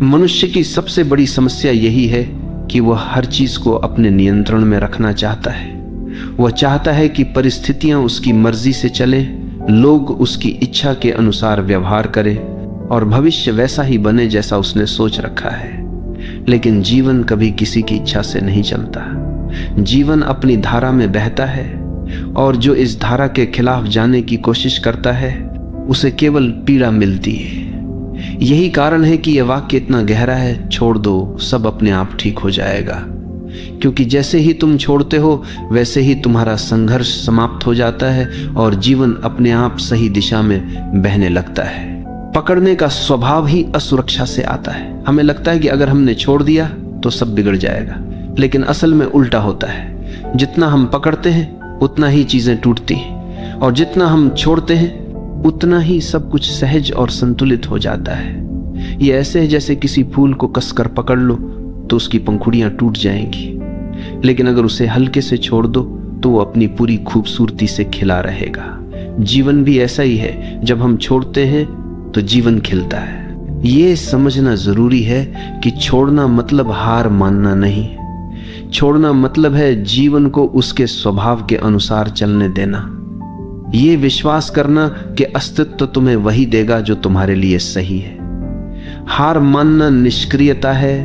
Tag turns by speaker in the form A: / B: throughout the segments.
A: मनुष्य की सबसे बड़ी समस्या यही है कि वह हर चीज को अपने नियंत्रण में रखना चाहता है। वह चाहता है कि परिस्थितियां उसकी मर्जी से चले, लोग उसकी इच्छा के अनुसार व्यवहार करें और भविष्य वैसा ही बने जैसा उसने सोच रखा है। लेकिन जीवन कभी किसी की इच्छा से नहीं चलता। जीवन अपनी धारा में बहता है और जो इस धारा के खिलाफ जाने की कोशिश करता है उसे केवल पीड़ा मिलती है। यही कारण है कि यह वाक्य इतना गहरा है, छोड़ दो, सब अपने आप ठीक हो जाएगा। क्योंकि जैसे ही तुम छोड़ते हो वैसे ही तुम्हारा संघर्ष समाप्त हो जाता है और जीवन अपने आप सही दिशा में बहने लगता है। पकड़ने का स्वभाव ही असुरक्षा से आता है। हमें लगता है कि अगर हमने छोड़ दिया तो सब बिगड़ जाएगा, लेकिन असल में उल्टा होता है। जितना हम पकड़ते हैं उतना ही चीजें टूटती हैं और जितना हम छोड़ते हैं उतना ही सब कुछ सहज और संतुलित हो जाता है। ये ऐसे है जैसे किसी फूल को कसकर पकड़ लो तो उसकी पंखुड़ियां टूट जाएंगी, लेकिन अगर उसे हल्के से छोड़ दो तो वो अपनी पूरी खूबसूरती से खिला रहेगा। जीवन भी ऐसा ही है, जब हम छोड़ते हैं तो जीवन खिलता है। ये समझना जरूरी है कि छोड़ना मतलब हार मानना नहीं। छोड़ना मतलब है जीवन को उसके स्वभाव के अनुसार चलने देना। ये विश्वास करना कि अस्तित्व तुम्हें वही देगा जो तुम्हारे लिए सही है। हार मानना निष्क्रियता है,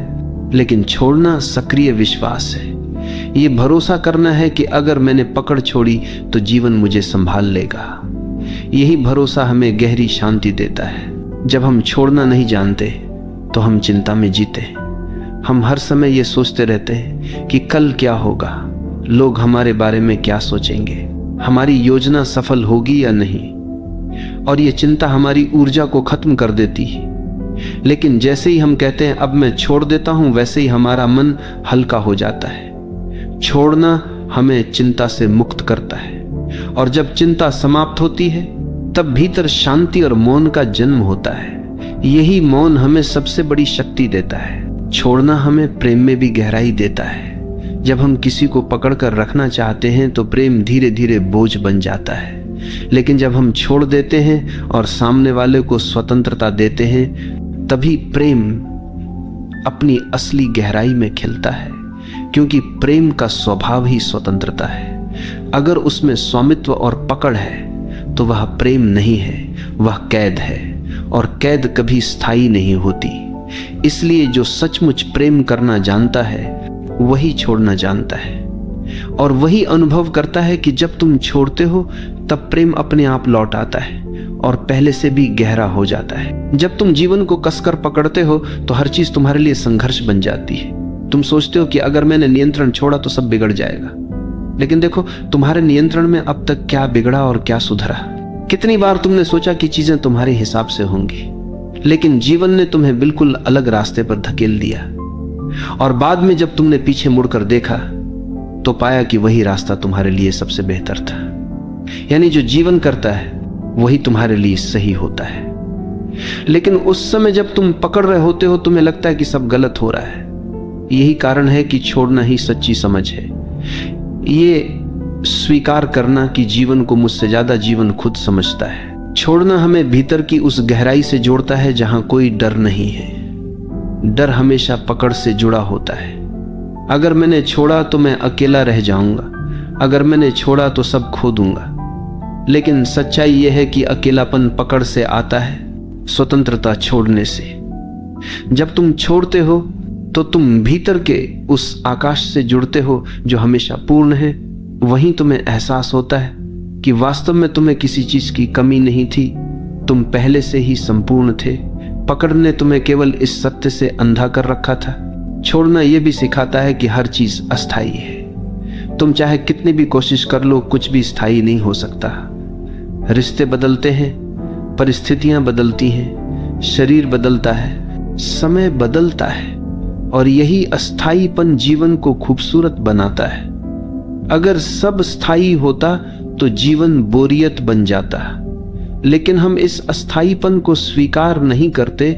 A: लेकिन छोड़ना सक्रिय विश्वास है। ये भरोसा करना है कि अगर मैंने पकड़ छोड़ी तो जीवन मुझे संभाल लेगा। यही भरोसा हमें गहरी शांति देता है। जब हम छोड़ना नहीं जानते तो हम चिंता में जीते। हम हर समय ये सोचते रहते हैं कि कल क्या होगा, लोग हमारे बारे में क्या सोचेंगे, हमारी योजना सफल होगी या नहीं, और ये चिंता हमारी ऊर्जा को खत्म कर देती है। लेकिन जैसे ही हम कहते हैं अब मैं छोड़ देता हूं, वैसे ही हमारा मन हल्का हो जाता है। छोड़ना हमें चिंता से मुक्त करता है, और जब चिंता समाप्त होती है तब भीतर शांति और मौन का जन्म होता है। यही मौन हमें सबसे बड़ी शक्ति देता है। छोड़ना हमें प्रेम में भी गहराई देता है। जब हम किसी को पकड़कर रखना चाहते हैं तो प्रेम धीरे धीरे बोझ बन जाता है, लेकिन जब हम छोड़ देते हैं और सामने वाले को स्वतंत्रता देते हैं तभी प्रेम अपनी असली गहराई में खिलता है। क्योंकि प्रेम का स्वभाव ही स्वतंत्रता है। अगर उसमें स्वामित्व और पकड़ है तो वह प्रेम नहीं है, वह कैद है, और कैद कभी स्थायी नहीं होती। इसलिए जो सचमुच प्रेम करना जानता है वही छोड़ना जानता है, और वही अनुभव करता है कि जब तुम छोड़ते हो तब प्रेम अपने आप लौट आता है और पहले से भी गहरा हो जाता है। जब तुम जीवन को कसकर पकड़ते हो तो हर चीज तुम्हारे लिए संघर्ष बन जाती है। तुम सोचते हो कि अगर मैंने नियंत्रण छोड़ा तो सब बिगड़ जाएगा, लेकिन देखो तुम्हारे नियंत्रण में अब तक क्या बिगड़ा और क्या सुधरा। कितनी बार तुमने सोचा कि चीजें तुम्हारे हिसाब से होंगी, लेकिन जीवन ने तुम्हें बिल्कुल अलग रास्ते पर धकेल दिया, और बाद में जब तुमने पीछे मुड़कर देखा तो पाया कि वही रास्ता तुम्हारे लिए सबसे बेहतर था। यानी जो जीवन करता है वही तुम्हारे लिए सही होता है। लेकिन उस समय जब तुम पकड़ रहे होते हो तुम्हें लगता है कि सब गलत हो रहा है। यही कारण है कि छोड़ना ही सच्ची समझ है। ये स्वीकार करना कि जीवन को मुझसे ज्यादा जीवन खुद समझता है। छोड़ना हमें भीतर की उस गहराई से जोड़ता है जहां कोई डर नहीं है। डर हमेशा पकड़ से जुड़ा होता है। अगर मैंने छोड़ा तो मैं अकेला रह जाऊंगा, अगर मैंने छोड़ा तो सब खो दूंगा। लेकिन सच्चाई यह है कि अकेलापन पकड़ से आता है, स्वतंत्रता छोड़ने से। जब तुम छोड़ते हो तो तुम भीतर के उस आकाश से जुड़ते हो जो हमेशा पूर्ण है। वहीं तुम्हें एहसास होता है कि वास्तव में तुम्हें किसी चीज की कमी नहीं थी, तुम पहले से ही संपूर्ण थे। पकड़ ने तुम्हें केवल इस सत्य से अंधा कर रखा था। छोड़ना यह भी सिखाता है कि हर चीज अस्थायी है। तुम चाहे कितनी भी कोशिश कर लो, कुछ भी स्थायी नहीं हो सकता। रिश्ते बदलते हैं, परिस्थितियां बदलती हैं, शरीर बदलता है, समय बदलता है, और यही अस्थायीपन जीवन को खूबसूरत बनाता है। अगर सब स्थायी होता तो जीवन बोरियत बन जाता, लेकिन हम इस अस्थायीपन को स्वीकार नहीं करते,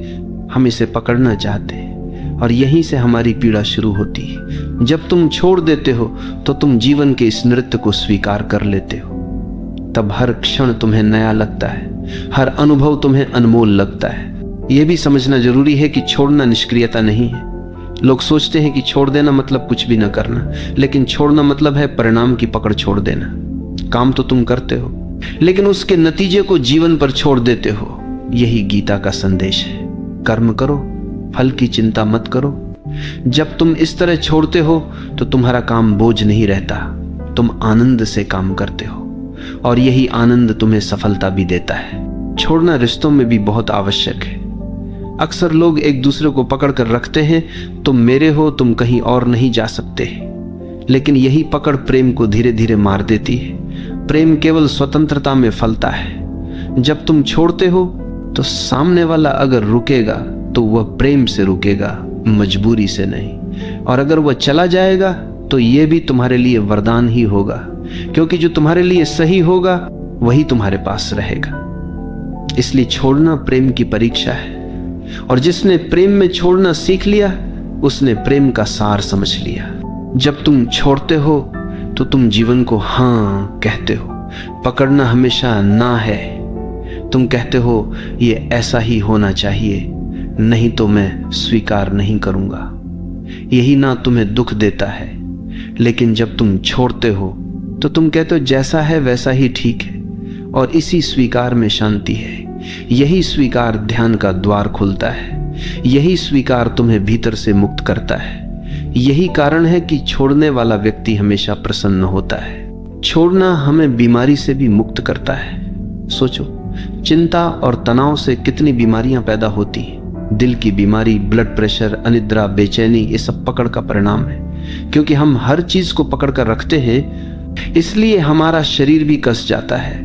A: हम इसे पकड़ना चाहते हैं, और यहीं से हमारी पीड़ा शुरू होती है। जब तुम छोड़ देते हो तो तुम जीवन के इस नृत्य को स्वीकार कर लेते हो। तब हर क्षण तुम्हें नया लगता है, हर अनुभव तुम्हें अनमोल लगता है। यह भी समझना जरूरी है कि छोड़ना निष्क्रियता नहीं है। लोग सोचते हैं कि छोड़ देना मतलब कुछ भी ना करना, लेकिन छोड़ना मतलब है परिणाम की पकड़ छोड़ देना। काम तो तुम करते हो, लेकिन उसके नतीजे को जीवन पर छोड़ देते हो। यही गीता का संदेश है। कर्म करो, फल की चिंता मत करो। जब तुम इस तरह छोड़ते हो तो तुम्हारा काम बोझ नहीं रहता, तुम आनंद से काम करते हो, और यही आनंद तुम्हें सफलता भी देता है। छोड़ना रिश्तों में भी बहुत आवश्यक है। अक्सर लोग एक दूसरे को पकड़ कर रखते हैं, तुम मेरे हो, तुम कहीं और नहीं जा सकते। लेकिन यही पकड़ प्रेम को धीरे धीरे मार देती है। प्रेम केवल स्वतंत्रता में फलता है। जब तुम छोड़ते हो तो सामने वाला अगर रुकेगा तो वह प्रेम से रुकेगा, मजबूरी से नहीं। और अगर वह चला जाएगा तो यह भी तुम्हारे लिए वरदान ही होगा, क्योंकि जो तुम्हारे लिए सही होगा वही तुम्हारे पास रहेगा। इसलिए छोड़ना प्रेम की परीक्षा है, और जिसने प्रेम में छोड़ना सीख लिया उसने प्रेम का सार समझ लिया। जब तुम छोड़ते हो तो तुम जीवन को हाँ कहते हो। पकड़ना हमेशा ना है। तुम कहते हो ये ऐसा ही होना चाहिए, नहीं तो मैं स्वीकार नहीं करूंगा। यही ना तुम्हें दुख देता है। लेकिन जब तुम छोड़ते हो तो तुम कहते हो जैसा है वैसा ही ठीक है, और इसी स्वीकार में शांति है। यही स्वीकार ध्यान का द्वार खोलता है। यही स्वीकार तुम्हें भीतर से मुक्त करता है। यही कारण है कि छोड़ने वाला व्यक्ति हमेशा प्रसन्न होता है। छोड़ना हमें बीमारी से भी मुक्त करता है। सोचो, चिंता और तनाव से कितनी बीमारियां पैदा होती हैं। दिल की बीमारी, ब्लड प्रेशर, अनिद्रा, बेचैनी, ये सब पकड़ का परिणाम है। क्योंकि हम हर चीज को पकड़ कर रखते हैं, इसलिए हमारा शरीर भी कस जाता है।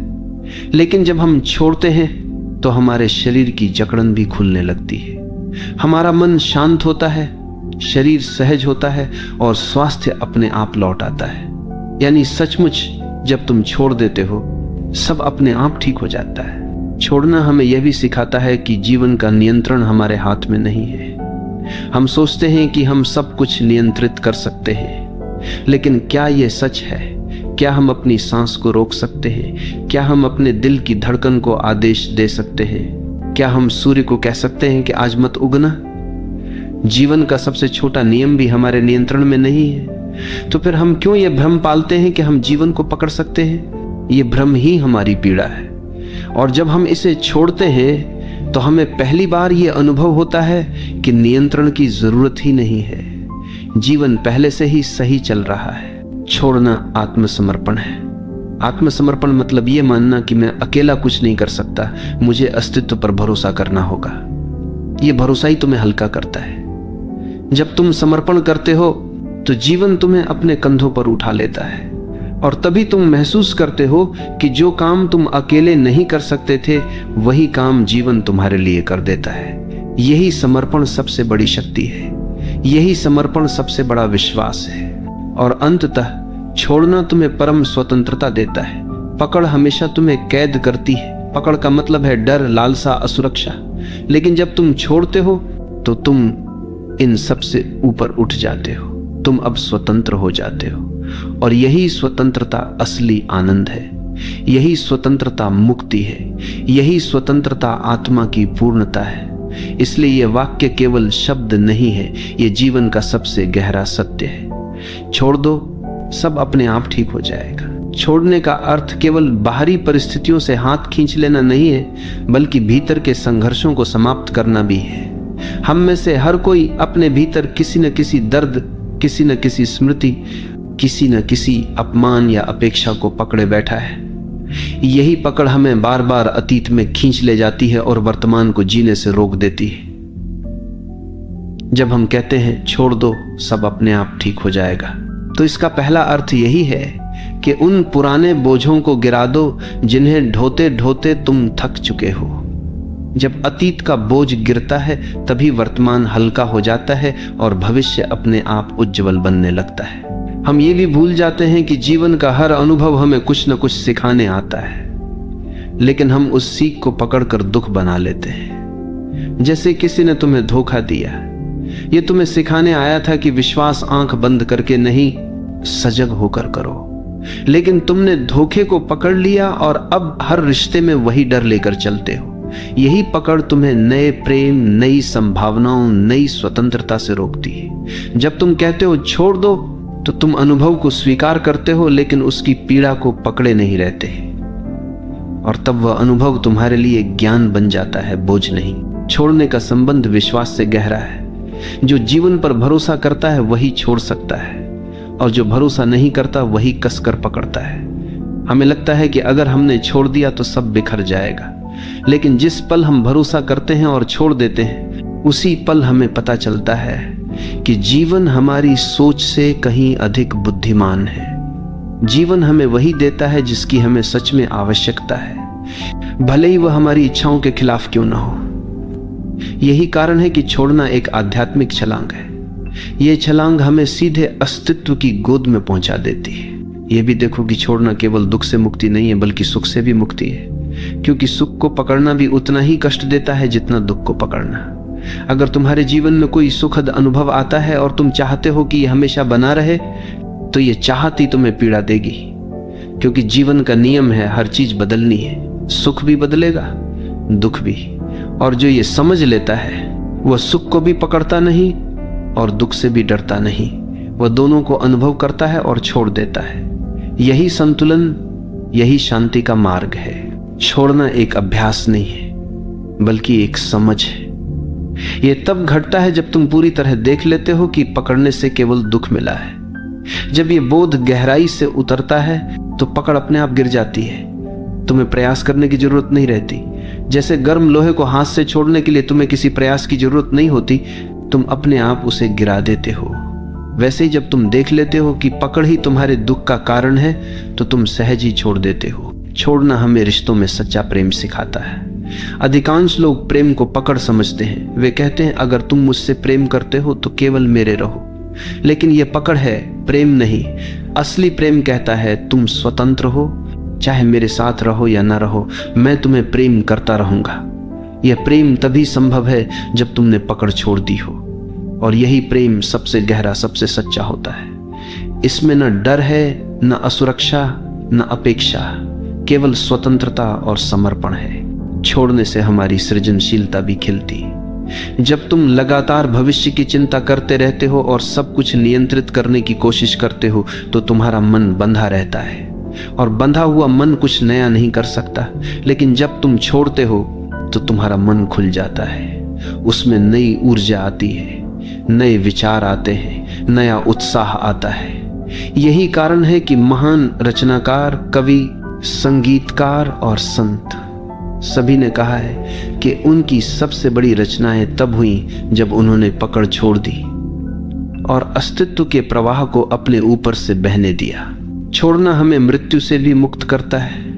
A: लेकिन जब हम छोड़ते हैं तो हमारे शरीर की जकड़न भी खुलने लगती है। हमारा मन शांत होता है, शरीर सहज होता है, और स्वास्थ्य अपने आप लौट आता है। यानी सचमुच जब तुम छोड़ देते हो सब अपने आप ठीक हो जाता है। छोड़ना हमें यह भी सिखाता है कि जीवन का नियंत्रण हमारे हाथ में नहीं है। हम सोचते हैं कि हम सब कुछ नियंत्रित कर सकते हैं, लेकिन क्या यह सच है? क्या हम अपनी सांस को रोक सकते हैं? क्या हम अपने दिल की धड़कन को आदेश दे सकते हैं? क्या हम सूर्य को कह सकते हैं कि आज मत उगना? जीवन का सबसे छोटा नियम भी हमारे नियंत्रण में नहीं है। तो फिर हम क्यों यह भ्रम पालते हैं कि हम जीवन को पकड़ सकते हैं? ये भ्रम ही हमारी पीड़ा है। और जब हम इसे छोड़ते हैं तो हमें पहली बार यह अनुभव होता है कि नियंत्रण की जरूरत ही नहीं है। जीवन पहले से ही सही चल रहा है। छोड़ना आत्मसमर्पण है। आत्मसमर्पण मतलब यह मानना कि मैं अकेला कुछ नहीं कर सकता, मुझे अस्तित्व पर भरोसा करना होगा। यह भरोसा ही तुम्हें हल्का करता है। जब तुम समर्पण करते हो तो जीवन तुम्हें अपने कंधों पर उठा लेता है, और तभी तुम महसूस करते हो कि जो काम तुम अकेले नहीं कर सकते थे वही काम जीवन तुम्हारे लिए कर देता है। यही समर्पण सबसे बड़ी शक्ति है। यही समर्पण सबसे बड़ा विश्वास है। और अंततः छोड़ना तुम्हें परम स्वतंत्रता देता है। पकड़ हमेशा तुम्हें कैद करती है। पकड़ का मतलब है डर, लालसा, असुरक्षा। लेकिन जब तुम छोड़ते हो तो तुम इन सब से ऊपर उठ जाते हो। तुम अब स्वतंत्र हो जाते हो, और यही स्वतंत्रता असली आनंद है। यही स्वतंत्रता मुक्ति है। यही स्वतंत्रता आत्मा की पूर्णता है। इसलिए यह वाक्य केवल शब्द नहीं है, यह जीवन का सबसे गहरा सत्य है। छोड़ दो, सब अपने आप ठीक हो जाएगा। छोड़ने का अर्थ केवल बाहरी परिस्थितियों से हाथ खींच लेना नहीं है, बल्कि भीतर के संघर्षों को समाप्त करना भी है। हम में से हर कोई अपने भीतर किसी न किसी दर्द, किसी न किसी स्मृति, किसी न किसी अपमान या अपेक्षा को पकड़े बैठा है। यही पकड़ हमें बार बार अतीत में खींच ले जाती है और वर्तमान को जीने से रोक देती है। जब हम कहते हैं छोड़ दो, सब अपने आप ठीक हो जाएगा, तो इसका पहला अर्थ यही है कि उन पुराने बोझों को गिरा दो जिन्हें ढोते ढोते तुम थक चुके हो। जब अतीत का बोझ गिरता है तभी वर्तमान हल्का हो जाता है और भविष्य अपने आप उज्जवल बनने लगता है। हम ये भी भूल जाते हैं कि जीवन का हर अनुभव हमें कुछ न कुछ सिखाने आता है, लेकिन हम उस सीख को पकड़कर दुख बना लेते हैं। जैसे किसी ने तुम्हें धोखा दिया, ये तुम्हें सिखाने आया था कि विश्वास आंख बंद करके नहीं, सजग होकर करो। लेकिन तुमने धोखे को पकड़ लिया और अब हर रिश्ते में वही डर लेकर चलते हो। यही पकड़ तुम्हें नए प्रेम, नई संभावनाओं, नई स्वतंत्रता से रोकती है। जब तुम कहते हो छोड़ दो, तो तुम अनुभव को स्वीकार करते हो, लेकिन उसकी पीड़ा को पकड़े नहीं रहते, और तब वह अनुभव तुम्हारे लिए ज्ञान बन जाता है, बोझ नहीं। छोड़ने का संबंध विश्वास से गहरा है। जो जीवन पर भरोसा करता है वही छोड़ सकता है, और जो भरोसा नहीं करता वही कसकर पकड़ता है। हमें लगता है कि अगर हमने छोड़ दिया तो सब बिखर जाएगा, लेकिन जिस पल हम भरोसा करते हैं और छोड़ देते हैं, उसी पल हमें पता चलता है कि जीवन हमारी सोच से कहीं अधिक बुद्धिमान है। जीवन हमें वही देता है जिसकी हमें सच में आवश्यकता है, भले ही वह हमारी इच्छाओं के खिलाफ क्यों ना हो। यही कारण है कि छोड़ना एक आध्यात्मिक छलांग है। यह छलांग हमें सीधे अस्तित्व की गोद में पहुंचा देती है। यह भी देखो कि छोड़ना केवल दुख से मुक्ति नहीं है, बल्कि सुख से भी मुक्ति है, क्योंकि सुख को पकड़ना भी उतना ही कष्ट देता है जितना दुख को पकड़ना। अगर तुम्हारे जीवन में कोई सुखद अनुभव आता है और तुम चाहते हो कि यह हमेशा बना रहे, तो यह चाहत ही तुम्हें पीड़ा देगी, क्योंकि जीवन का नियम है हर चीज बदलनी है। सुख भी बदलेगा, दुख भी। और जो ये समझ लेता है वह सुख को भी पकड़ता नहीं और दुख से भी डरता नहीं। वह दोनों को अनुभव करता है और छोड़ देता है। यही संतुलन, यही शांति का मार्ग है। छोड़ना एक अभ्यास नहीं है, बल्कि एक समझ है। यह तब घटता है जब तुम पूरी तरह देख लेते हो कि पकड़ने से केवल दुख मिला है। जब यह बोध गहराई से उतरता है तो पकड़ अपने आप गिर जाती है। तुम्हें प्रयास करने की जरूरत नहीं रहती। जैसे गर्म लोहे को हाथ से छोड़ने के लिए तुम्हें किसी प्रयास की जरूरत नहीं होती, तुम अपने आप उसे गिरा देते हो। वैसे ही जब तुम देख लेते हो कि पकड़ ही तुम्हारे दुख का कारण है, तो तुम सहज ही छोड़ देते हो। छोड़ना हमें रिश्तों में सच्चा प्रेम सिखाता है। अधिकांश लोग प्रेम को पकड़ समझते हैं। वे कहते हैं अगर तुम मुझसे प्रेम करते हो तो केवल मेरे रहो, लेकिन यह पकड़ है, प्रेम नहीं। असली प्रेम कहता है तुम स्वतंत्र हो, चाहे मेरे साथ रहो या ना रहो, मैं तुम्हें प्रेम करता रहूंगा। यह प्रेम तभी संभव है जब तुमने पकड़ छोड़ दी हो, और यही प्रेम सबसे गहरा, सबसे सच्चा होता है। इसमें न डर है, न असुरक्षा, न अपेक्षा, केवल स्वतंत्रता और समर्पण है। छोड़ने से हमारी सृजनशीलता भी खिलती है। जब तुम लगातार भविष्य की चिंता करते रहते हो और सब कुछ नियंत्रित करने की कोशिश करते हो, तो तुम्हारा मन बंधा रहता है, और बंधा हुआ मन कुछ नया नहीं कर सकता। लेकिन जब तुम छोड़ते हो तो तुम्हारा मन खुल जाता है। उसमें नई ऊर्जा आती है, नए विचार आते हैं, नया उत्साह आता है। यही कारण है कि महान रचनाकार, कवि, संगीतकार और संत सभी ने कहा है कि उनकी सबसे बड़ी रचनाएं तब हुई जब उन्होंने पकड़ छोड़ दी और अस्तित्व के प्रवाह को अपने ऊपर से बहने दिया। छोड़ना हमें मृत्यु से भी मुक्त करता है।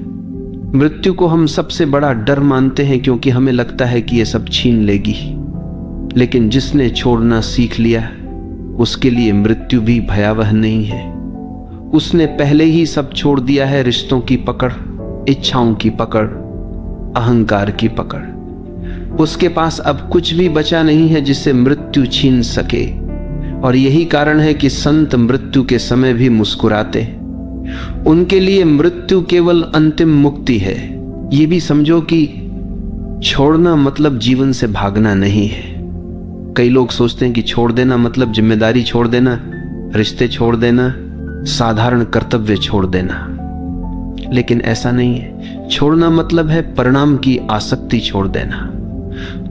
A: मृत्यु को हम सबसे बड़ा डर मानते हैं, क्योंकि हमें लगता है कि यह सब छीन लेगी। लेकिन जिसने छोड़ना सीख लिया, उसके लिए मृत्यु भी भयावह नहीं है। उसने पहले ही सब छोड़ दिया है। रिश्तों की पकड़, इच्छाओं की पकड़, अहंकार की पकड़। उसके पास अब कुछ भी बचा नहीं है जिसे मृत्यु छीन सके। और यही कारण है कि संत मृत्यु के समय भी मुस्कुराते। उनके लिए मृत्यु केवल अंतिम मुक्ति है। ये भी समझो कि छोड़ना मतलब जीवन से भागना नहीं है। कई लोग सोचते हैं कि छोड़ देना मतलब जिम्मेदारी छोड़ देना, रिश्ते छोड़ देना, साधारण कर्तव्य छोड़ देना, लेकिन ऐसा नहीं है। छोड़ना मतलब है परिणाम की आसक्ति छोड़ देना।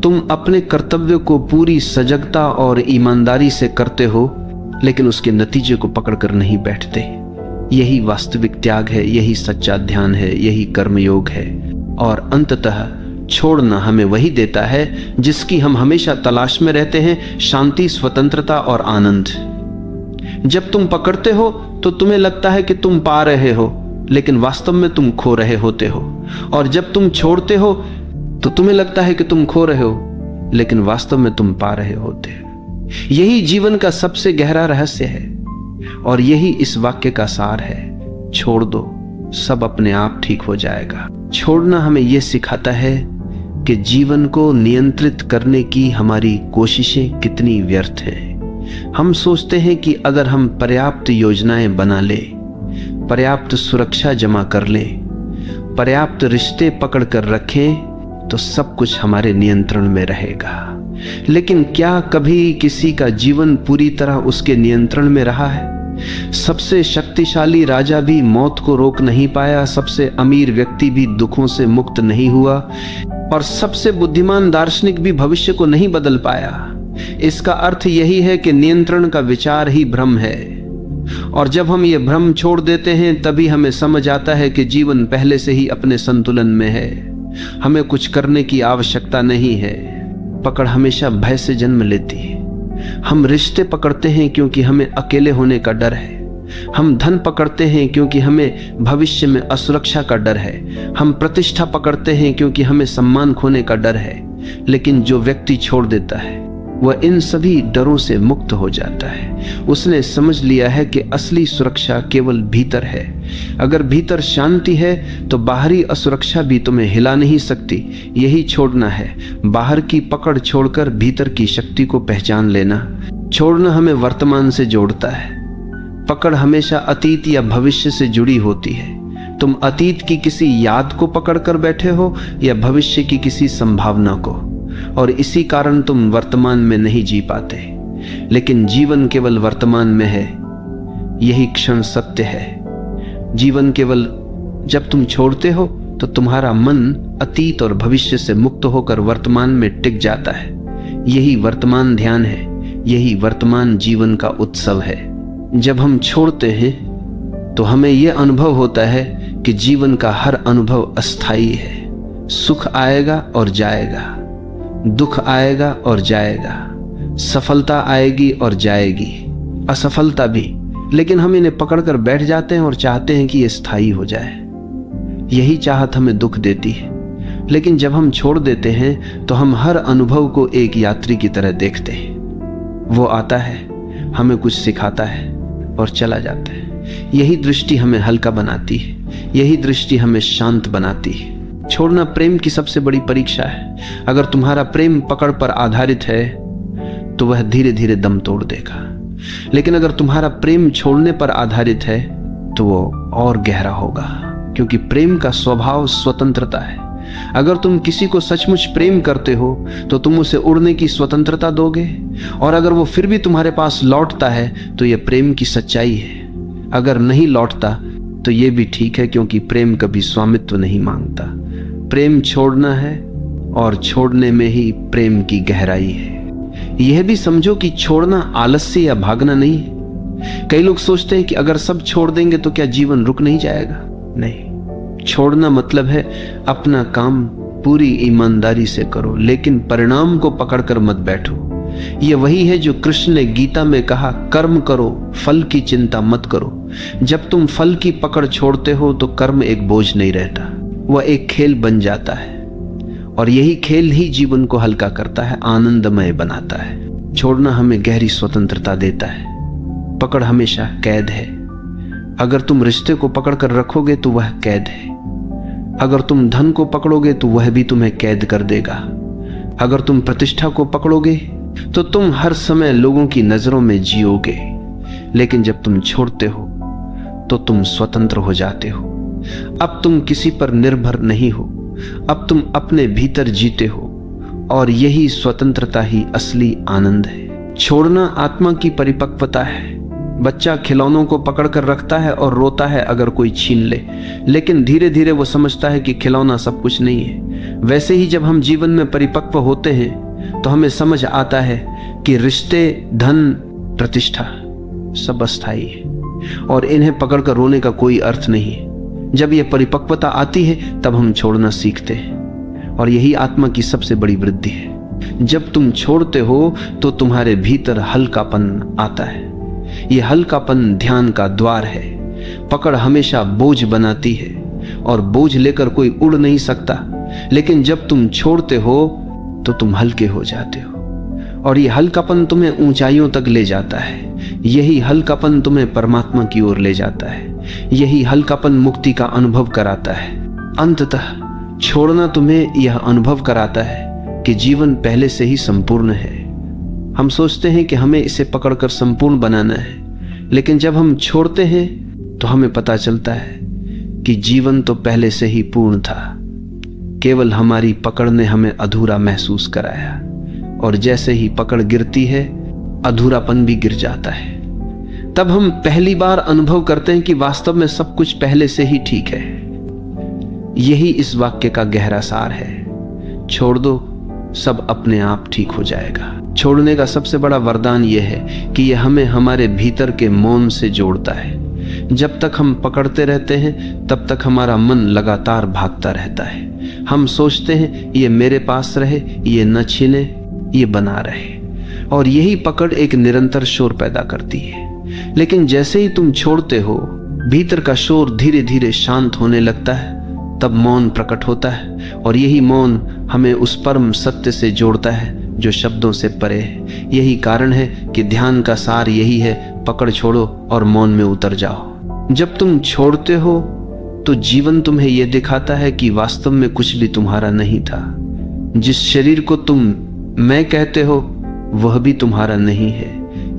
A: तुम अपने कर्तव्य को पूरी सजगता और ईमानदारी से करते हो, लेकिन उसके नतीजे को पकड़कर नहीं बैठते। यही वास्तविक त्याग है, यही सच्चा ध्यान है, यही कर्मयोग है। और अंततः छोड़ना हमें वही देता है जिसकी हम हमेशा तलाश में रहते हैं, शांति, स्वतंत्रता और आनंद। जब तुम पकड़ते हो तो तुम्हें लगता है कि तुम पा रहे हो, लेकिन वास्तव में तुम खो रहे होते हो। और जब तुम छोड़ते हो तो तुम्हें लगता है कि तुम खो रहे हो, लेकिन वास्तव में तुम पा रहे होते हो। यही जीवन का सबसे गहरा रहस्य है, और यही इस वाक्य का सार है। छोड़ दो, सब अपने आप ठीक हो जाएगा। छोड़ना हमें यह सिखाता है कि जीवन को नियंत्रित करने की हमारी कोशिशें कितनी व्यर्थ हैं। हम सोचते हैं कि अगर हम पर्याप्त योजनाएं बना ले, पर्याप्त सुरक्षा जमा कर ले, पर्याप्त रिश्ते पकड़ कर रखें, तो सब कुछ हमारे नियंत्रण में रहेगा। लेकिन क्या कभी किसी का जीवन पूरी तरह उसके नियंत्रण में रहा है? सबसे शक्तिशाली राजा भी मौत को रोक नहीं पाया, सबसे अमीर व्यक्ति भी दुखों से मुक्त नहीं हुआ, और सबसे बुद्धिमान दार्शनिक भी भविष्य को नहीं बदल पाया। इसका अर्थ यही है कि नियंत्रण का विचार ही भ्रम है, और जब हम ये भ्रम छोड़ देते हैं तभी हमें समझ आता है कि जीवन पहले से ही अपने संतुलन में है। हमें कुछ करने की आवश्यकता नहीं है। पकड़ हमेशा भय से जन्म लेती है। हम रिश्ते पकड़ते हैं क्योंकि हमें अकेले होने का डर है। हम धन पकड़ते हैं क्योंकि हमें भविष्य में असुरक्षा का डर है। हम प्रतिष्ठा पकड़ते हैं क्योंकि हमें सम्मान खोने का डर है। लेकिन जो व्यक्ति छोड़ देता है वह इन सभी डरों से मुक्त हो जाता है। उसने समझ लिया है कि असली सुरक्षा केवल भीतर है। अगर भीतर शांति है तो बाहरी असुरक्षा भी तुम्हें हिला नहीं सकती। यही छोड़ना है, बाहर की पकड़ छोड़कर भीतर की शक्ति को पहचान लेना। छोड़ना हमें वर्तमान से जोड़ता है। पकड़ हमेशा अतीत या भविष्य से जुड़ी होती है। तुम अतीत की किसी याद को पकड़ कर बैठे हो या भविष्य की किसी संभावना को, और इसी कारण तुम वर्तमान में नहीं जी पाते। लेकिन जीवन केवल वर्तमान में है, यही क्षण सत्य है। जीवन केवल जब तुम छोड़ते हो तो तुम्हारा मन अतीत और भविष्य से मुक्त होकर वर्तमान में टिक जाता है। यही वर्तमान ध्यान है, यही वर्तमान जीवन का उत्सव है। जब हम छोड़ते हैं तो हमें यह अनुभव होता है कि जीवन का हर अनुभव अस्थायी है। सुख आएगा और जाएगा, दुख आएगा और जाएगा, सफलता आएगी और जाएगी, असफलता भी। लेकिन हम इन्हें पकड़कर बैठ जाते हैं और चाहते हैं कि ये स्थायी हो जाए। यही चाहत हमें दुख देती है। लेकिन जब हम छोड़ देते हैं तो हम हर अनुभव को एक यात्री की तरह देखते हैं। वो आता है, हमें कुछ सिखाता है और चला जाता है। यही दृष्टि हमें हल्का बनाती है, यही दृष्टि हमें शांत बनाती है। छोड़ना प्रेम की सबसे बड़ी परीक्षा है। अगर तुम्हारा प्रेम पकड़ पर आधारित है तो वह धीरे धीरे दम तोड़ देगा। लेकिन अगर तुम्हारा प्रेम छोड़ने पर आधारित है तो वो और गहरा होगा, क्योंकि प्रेम का स्वभाव स्वतंत्रता है। अगर तुम किसी को सचमुच प्रेम करते हो तो तुम उसे उड़ने की स्वतंत्रता दोगे, और अगर वो फिर भी तुम्हारे पास लौटता है तो यह प्रेम की सच्चाई है। अगर नहीं लौटता तो यह भी ठीक है, क्योंकि प्रेम कभी स्वामित्व नहीं मांगता। प्रेम छोड़ना है, और छोड़ने में ही प्रेम की गहराई है। यह भी समझो कि छोड़ना आलस्य या भागना नहीं है। कई लोग सोचते हैं कि अगर सब छोड़ देंगे तो क्या जीवन रुक नहीं जाएगा। नहीं, छोड़ना मतलब है अपना काम पूरी ईमानदारी से करो, लेकिन परिणाम को पकड़कर मत बैठो। यह वही है जो कृष्ण ने गीता में कहा, कर्म करो, फल की चिंता मत करो। जब तुम फल की पकड़ छोड़ते हो तो कर्म एक बोझ नहीं रहता, वह एक खेल बन जाता है। और यही खेल ही जीवन को हल्का करता है, आनंदमय बनाता है। छोड़ना हमें गहरी स्वतंत्रता देता है। पकड़ हमेशा कैद है। अगर तुम रिश्ते को पकड़ कर रखोगे तो वह कैद है। अगर तुम धन को पकड़ोगे तो वह भी तुम्हें कैद कर देगा। अगर तुम प्रतिष्ठा को पकड़ोगे तो तुम हर समय लोगों की नजरों में जियोगे। लेकिन जब तुम छोड़ते हो तो तुम स्वतंत्र हो जाते हो। अब तुम किसी पर निर्भर नहीं हो, अब तुम अपने भीतर जीते हो, और यही स्वतंत्रता ही असली आनंद है। छोड़ना आत्मा की परिपक्वता है। बच्चा खिलौनों को पकड़कर रखता है और रोता है अगर कोई छीन ले, लेकिन धीरे धीरे वो समझता है कि खिलौना सब कुछ नहीं है। वैसे ही जब हम जीवन में परिपक्व होते हैं तो हमें समझ आता है कि रिश्ते, धन, प्रतिष्ठा सब अस्थायी है, और इन्हें पकड़कर रोने का कोई अर्थ नहीं है। जब यह परिपक्वता आती है तब हम छोड़ना सीखते हैं, और यही आत्मा की सबसे बड़ी वृद्धि है। जब तुम छोड़ते हो तो तुम्हारे भीतर हल्कापन आता है। यह हल्कापन ध्यान का द्वार है। पकड़ हमेशा बोझ बनाती है, और बोझ लेकर कोई उड़ नहीं सकता। लेकिन जब तुम छोड़ते हो तो तुम हल्के हो जाते हो, और यह हल्कापन तुम्हें ऊंचाइयों तक ले जाता है। यही हल्कापन तुम्हें परमात्मा की ओर ले जाता है। यही हल्कापन मुक्ति का अनुभव कराता है। अंततः छोड़ना तुम्हें यह अनुभव कराता है कि जीवन पहले से ही संपूर्ण है। हम सोचते हैं कि हमें इसे पकड़कर संपूर्ण बनाना है, लेकिन जब हम छोड़ते हैं तो हमें पता चलता है कि जीवन तो पहले से ही पूर्ण था। केवल हमारी पकड़ ने हमें अधूरा महसूस कराया, और जैसे ही पकड़ गिरती है अधूरापन भी गिर जाता है। तब हम पहली बार अनुभव करते हैं कि वास्तव में सब कुछ पहले से ही ठीक है। यही इस वाक्य का गहरा सार है। छोड़ दो, सब अपने आप ठीक हो जाएगा। छोड़ने का सबसे बड़ा वरदान यह है कि यह हमें हमारे भीतर के मौन से जोड़ता है। जब तक हम पकड़ते रहते हैं तब तक हमारा मन लगातार भागता रहता है। हम सोचते हैं ये मेरे पास रहे, ये न छीने, ये बना रहे, और यही पकड़ एक निरंतर शोर पैदा करती है। लेकिन जैसे ही तुम छोड़ते हो, भीतर का शोर धीरे धीरे शांत होने लगता है। तब मौन प्रकट होता है, और यही मौन हमें उस परम सत्य से जोड़ता है जो शब्दों से परे है। यही कारण है कि ध्यान का सार यही है, पकड़ छोड़ो और मौन में उतर जाओ। जब तुम छोड़ते हो तो जीवन तुम्हें यह दिखाता है कि वास्तव में कुछ भी तुम्हारा नहीं था। जिस शरीर को तुम मैं कहते हो वह भी तुम्हारा नहीं है,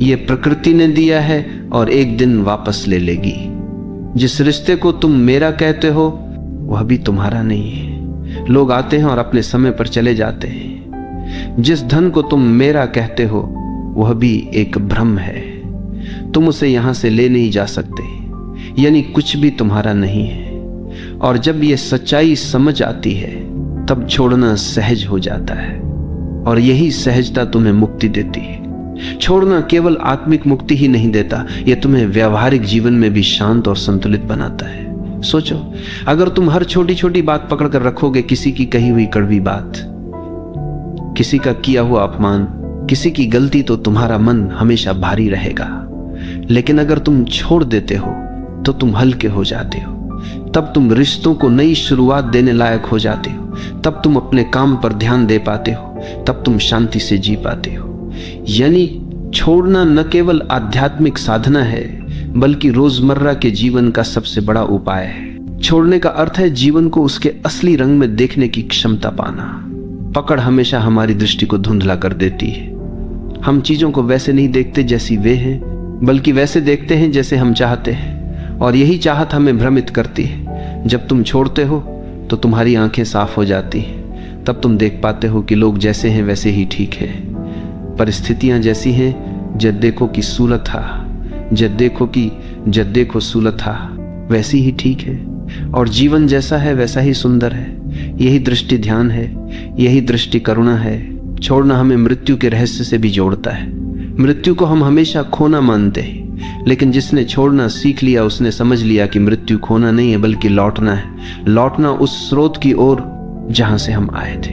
A: यह प्रकृति ने दिया है और एक दिन वापस ले लेगी। जिस रिश्ते को तुम मेरा कहते हो वह भी तुम्हारा नहीं है, लोग आते हैं और अपने समय पर चले जाते हैं। जिस धन को तुम मेरा कहते हो वह भी एक भ्रम है, तुम उसे यहां से ले नहीं जा सकते, यानी कुछ भी तुम्हारा नहीं है। और जब यह सच्चाई समझ आती है तब छोड़ना सहज हो जाता है, और यही सहजता तुम्हें मुक्ति देती है। छोड़ना केवल आत्मिक मुक्ति ही नहीं देता, यह तुम्हें व्यावहारिक जीवन में भी शांत और संतुलित बनाता है। सोचो, अगर तुम हर छोटी छोटी बात पकड़ कर रखोगे, किसी की कही हुई कड़वी बात, किसी का किया हुआ अपमान, किसी की गलती, तो तुम्हारा मन हमेशा भारी रहेगा। लेकिन अगर तुम छोड़ देते हो तो तुम हल्के हो जाते हो। तब तुम रिश्तों को नई शुरुआत देने लायक हो जाते हो। तब तुम अपने काम पर ध्यान दे पाते हो। तब तुम शांति से जी पाते हो। यानी छोड़ना न केवल आध्यात्मिक साधना है बल्कि रोजमर्रा के जीवन का सबसे बड़ा उपाय है। छोड़ने का अर्थ है जीवन को उसके असली रंग में देखने की क्षमता पाना। पकड़ हमेशा हमारी दृष्टि को धुंधला कर देती है। हम चीजों को वैसे नहीं देखते जैसी वे हैं, बल्कि वैसे देखते हैं जैसे हम चाहते हैं, और यही चाहत हमें भ्रमित करती है। जब तुम छोड़ते हो तो तुम्हारी आंखें साफ हो जाती हैं। तब तुम देख पाते हो कि लोग जैसे हैं वैसे ही ठीक है, परिस्थितियां जैसी हैं, जब देखो कि सूरत था, जब देखो सूरत था, वैसी ही ठीक है, और जीवन जैसा है वैसा ही सुंदर है। यही दृष्टि ध्यान है, यही दृष्टि करुणा है। छोड़ना हमें मृत्यु के रहस्य से भी जोड़ता है। मृत्यु को हम हमेशा खोना मानते हैं, लेकिन जिसने छोड़ना सीख लिया उसने समझ लिया कि मृत्यु खोना नहीं है बल्कि लौटना है। लौटना उस स्रोत की ओर जहां से हम आए थे।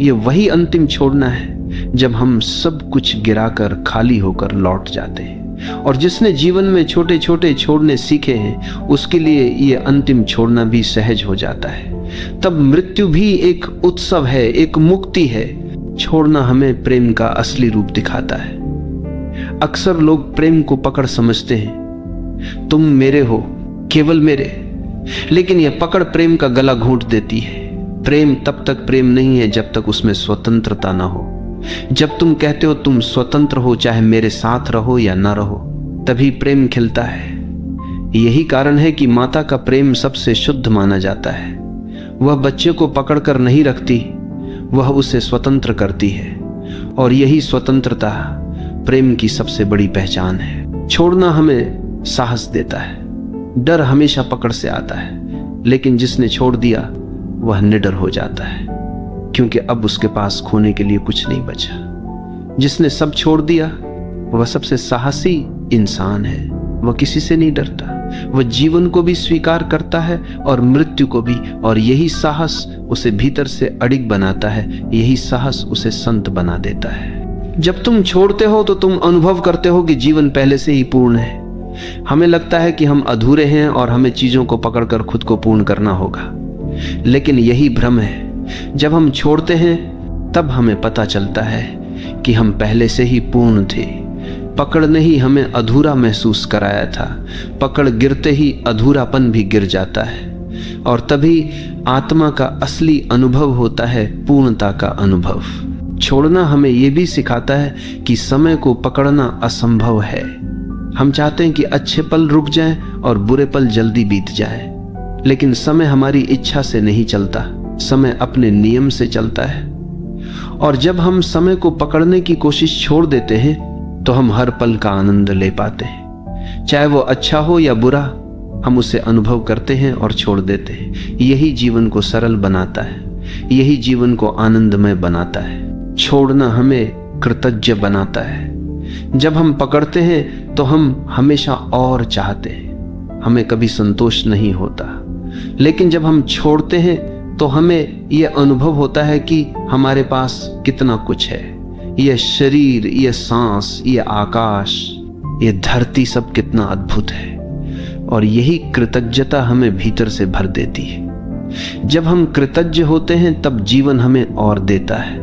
A: ये वही अंतिम छोड़ना है जब हम सब कुछ गिराकर खाली होकर लौट जाते हैं। और जिसने जीवन में छोटे छोटे छोड़ने सीखे हैं उसके लिए ये अंतिम छोड़ना भी सहज हो जाता है। तब मृत्यु भी एक उत्सव है, एक मुक्ति है। छोड़ना हमें प्रेम का असली रूप दिखाता है। अक्सर लोग प्रेम को पकड़ समझते हैं, तुम मेरे हो, केवल मेरे, लेकिन यह पकड़ प्रेम का गला घोंट देती है। प्रेम तब तक प्रेम नहीं है जब तक उसमें स्वतंत्रता ना हो। जब तुम कहते हो तुम स्वतंत्र हो, चाहे मेरे साथ रहो या ना रहो, तभी प्रेम खिलता है। यही कारण है कि माता का प्रेम सबसे शुद्ध माना जाता है। वह बच्चे को पकड़कर नहीं रखती, वह उसे स्वतंत्र करती है, और यही स्वतंत्रता प्रेम की सबसे बड़ी पहचान है। छोड़ना हमें साहस देता है। डर हमेशा पकड़ से आता है, लेकिन जिसने छोड़ दिया वह निडर हो जाता है, क्योंकि अब उसके पास खोने के लिए कुछ नहीं बचा। जिसने सब छोड़ दिया वह सबसे साहसी इंसान है। वह किसी से नहीं डरता, वह जीवन को भी स्वीकार करता है और मृत्यु को भी, और यही साहस उसे भीतर से अडिग बनाता है। यही साहस उसे संत बना देता है। जब तुम छोड़ते हो तो तुम अनुभव करते हो कि जीवन पहले से ही पूर्ण है। हमें लगता है कि हम अधूरे हैं और हमें चीजों को पकड़कर खुद को पूर्ण करना होगा, लेकिन यही भ्रम है। जब हम छोड़ते हैं तब हमें पता चलता है कि हम पहले से ही पूर्ण थे। पकड़ ने ही हमें अधूरा महसूस कराया था। पकड़ गिरते ही अधूरापन भी गिर जाता है, और तभी आत्मा का असली अनुभव होता है, पूर्णता का अनुभव। छोड़ना हमें यह भी सिखाता है कि समय को पकड़ना असंभव है। हम चाहते हैं कि अच्छे पल रुक जाएं और बुरे पल जल्दी बीत जाएं, लेकिन समय हमारी इच्छा से नहीं चलता। समय अपने नियम से चलता है, और जब हम समय को पकड़ने की कोशिश छोड़ देते हैं तो हम हर पल का आनंद ले पाते हैं। चाहे वो अच्छा हो या बुरा, हम उसे अनुभव करते हैं और छोड़ देते हैं। यही जीवन को सरल बनाता है, यही जीवन को आनंदमय बनाता है। छोड़ना हमें कृतज्ञ बनाता है। जब हम पकड़ते हैं तो हम हमेशा और चाहते हैं, हमें कभी संतोष नहीं होता। लेकिन जब हम छोड़ते हैं तो हमें यह अनुभव होता है कि हमारे पास कितना कुछ है। यह शरीर, यह सांस, यह आकाश, यह धरती सब कितना अद्भुत है। और यही कृतज्ञता हमें भीतर से भर देती है। जब हम कृतज्ञ होते हैं तब जीवन हमें और देता है,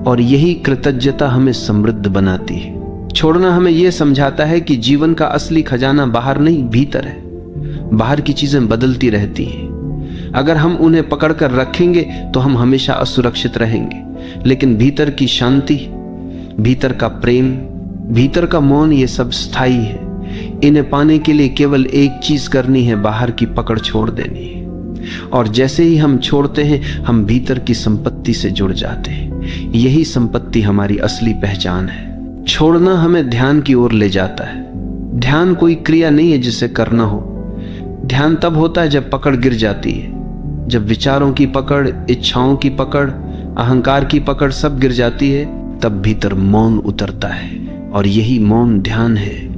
A: और यही कृतज्ञता हमें समृद्ध बनाती है। छोड़ना हमें यह समझाता है कि जीवन का असली खजाना बाहर नहीं, भीतर है। बाहर की चीजें बदलती रहती हैं। अगर हम उन्हें पकड़कर रखेंगे तो हम हमेशा असुरक्षित रहेंगे। लेकिन भीतर की शांति, भीतर का प्रेम, भीतर का मौन, ये सब स्थायी है। इन्हें पाने के लिए केवल एक चीज करनी है, बाहर की पकड़ छोड़ देनी है। और जैसे ही हम छोड़ते हैं, हम भीतर की संपत्ति से जुड़ जाते हैं। यही संपत्ति हमारी असली पहचान है। छोड़ना हमें ध्यान की ओर ले जाता है। ध्यान कोई क्रिया नहीं है जिसे करना हो। ध्यान तब होता है जब पकड़ गिर जाती है, जब विचारों की पकड़, इच्छाओं की पकड़, अहंकार की पकड़ सब गिर जाती है, तब भीतर मौन उतरता है। और यही मौन ध्यान है,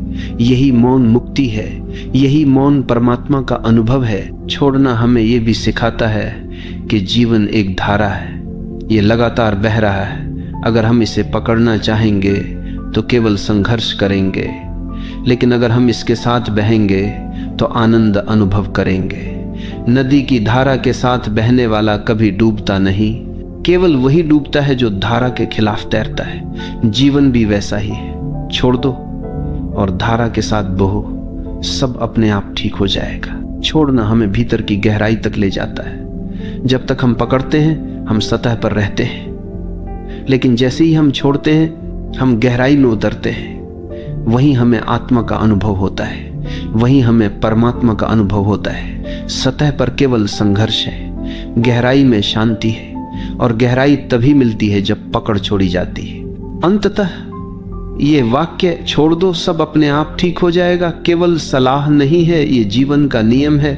A: यही मौन मुक्ति है, यही मौन परमात्मा का अनुभव है। छोड़ना हमें यह भी सिखाता है कि जीवन एक धारा है, ये लगातार बह रहा है। अगर हम इसे पकड़ना चाहेंगे तो केवल संघर्ष करेंगे, लेकिन अगर हम इसके साथ बहेंगे तो आनंद अनुभव करेंगे। नदी की धारा के साथ बहने वाला कभी डूबता नहीं, केवल वही डूबता है जो धारा के खिलाफ तैरता है। जीवन भी वैसा ही है। छोड़ दो और धारा के साथ बहो, सब अपने आप ठीक हो जाएगा। छोड़ना हमें भीतर की गहराई तक ले जाता है। जब तक हम पकड़ते हैं हम सतह पर रहते हैं, लेकिन जैसे ही हम छोड़ते हैं हम गहराई में उतरते हैं। वहीं हमें आत्मा का अनुभव होता है, वहीं हमें परमात्मा का अनुभव होता है। सतह पर केवल संघर्ष है, गहराई में शांति है। और गहराई तभी मिलती है जब पकड़ छोड़ी जाती है। अंततः ये वाक्य, छोड़ दो सब अपने आप ठीक हो जाएगा, केवल सलाह नहीं है, ये जीवन का नियम है।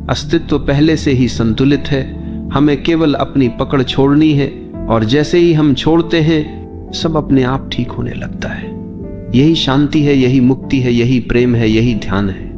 A: अस्तित्व पहले से ही संतुलित है, हमें केवल अपनी पकड़ छोड़नी है। और जैसे ही हम छोड़ते हैं सब अपने आप ठीक होने लगता है। यही शांति है, यही मुक्ति है, यही प्रेम है, यही ध्यान है।